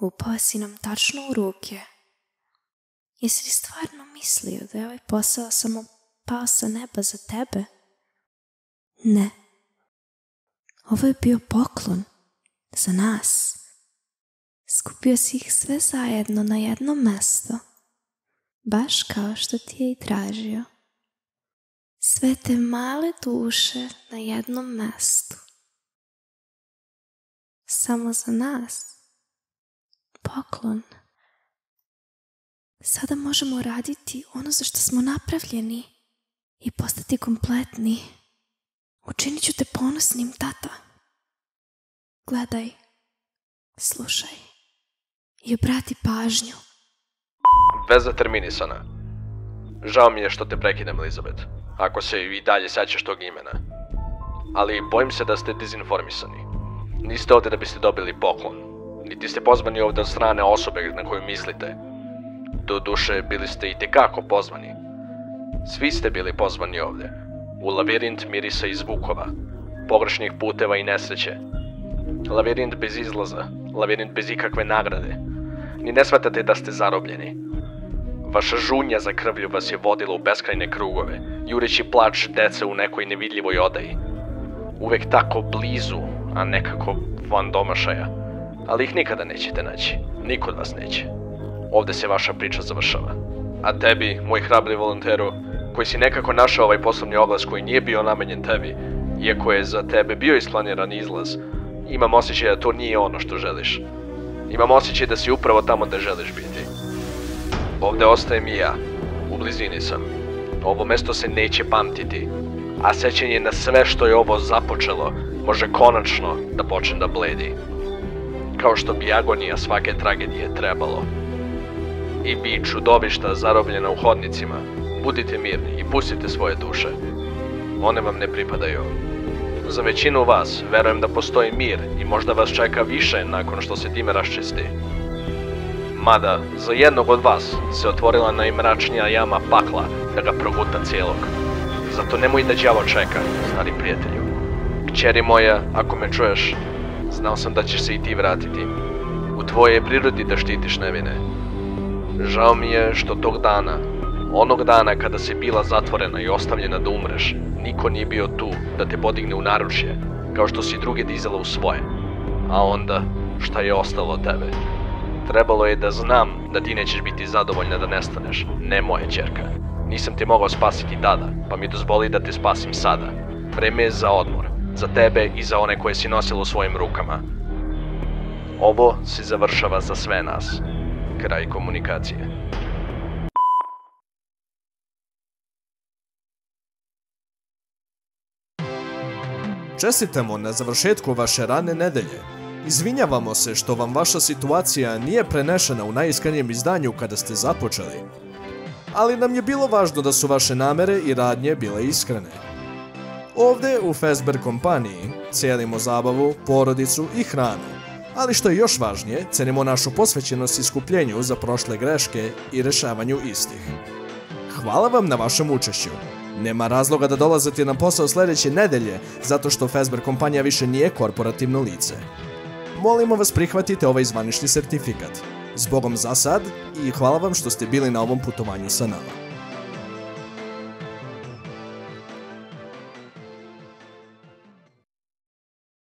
Upao si nam tačno u ruke. Jesi li stvarno mislio da je ovaj posao samo pao sa neba za tebe? Ne. Ovo je bio poklon za nas. Skupio si ih sve zajedno na jedno mesto, baš kao što ti je i tražio. Sve te male duše na jednom mestu. Samo za nas. Poklon. Sada možemo raditi ono za što smo napravljeni i postati kompletni. Učinit ću te ponosnim, tata. Gledaj, slušaj i obrati pažnju. Veza terminisana. Žao mi je što te prekidam, Elizabeth, ako se i dalje sećaš tog imena. Ali bojim se da ste dezinformisani. Niste ovdje da biste dobili poklon, niti ste pozvani ovdje od strane osobe na koju mislite. Doduše, bili ste i tekako pozvani. Svi ste bili pozvani ovdje, u lavirint mirisa i zvukova, pogrešnih puteva i nesreće. Lavirint bez izlaza, lavirint bez ikakve nagrade. Ni ne shvatate da ste zarobljeni. Vaša žunja za krvlju vas je vodila u beskrajne krugove, jureći plač dece u nekoj nevidljivoj odaji. Uvek tako blizu, a nekako van domašaja. Ali ih nikada nećete naći. Niko od vas neće. Ovdje se vaša priča završava. A tebi, moj hrabri volonteru, koji si nekako našao ovaj poslovni oglas koji nije bio namenjen tebi, iako je za tebe bio isplaniran izlaz, imam osjećaj da to nije ono što želiš. Imam osjećaj da si upravo tamo gde želiš biti. Ovdje ostajem i ja. U blizini sam. Ovo mesto se neće pamtiti, a sećanje na sve što je ovo započelo može konačno da počne da bledi. Kao što bi agonija svake tragedije trebalo. I bi čudovišta zarobljena u hodnicima, budite mirni i pustite svoje duše. One vam ne pripadaju. Za većinu vas verujem da postoji mir i možda vas čeka više nakon što se time raščisti. Mada, za jednog od vas se otvorila najmračnija jama pakla da ga proguta cijelog. Zato nemoj da đavo čeka, stari prijatelju. Kćeri moja, ako me čuješ, znao sam da ćeš se i ti vratiti. U tvojoj je prirodi da štitiš nevine. Žao mi je što tog dana, onog dana kada si bila zatvorena i ostavljena da umreš, niko nije bio tu da te podigne u naručje, kao što si druge dizala u svoje. A onda, šta je ostalo od tebe? Trebalo je da znam da ti nećeš biti zadovoljna da nestaneš, ne moja ćerka. Nisam te mogao spasiti tada, pa mi dozvoli da te spasim sada. Vreme je za odmor, za tebe i za one koje si nosila u svojim rukama. Ovo se završava za sve nas. Kraj komunikacije. Čestitamo na završetku vaše radne nedelje. Izvinjavamo se što vam vaša situacija nije prenešena u najiskrenijem izdanju kada ste započeli. Ali nam je bilo važno da su vaše namere i radnje bile iskrene. Ovdje u Fazbear kompaniji cijenimo zabavu, porodicu i hranu. Ali što je još važnije, cenimo našu posvećenost iskupljenju za prošle greške i rešavanju istih. Hvala vam na vašem učešću. Nema razloga da dolazite na posao sljedeće nedelje, zato što Fazbear kompanija više nije korporativno lice. Molimo vas prihvatite ovaj zvanični sertifikat. Zbogom za sad i hvala vam što ste bili na ovom putovanju sa nama.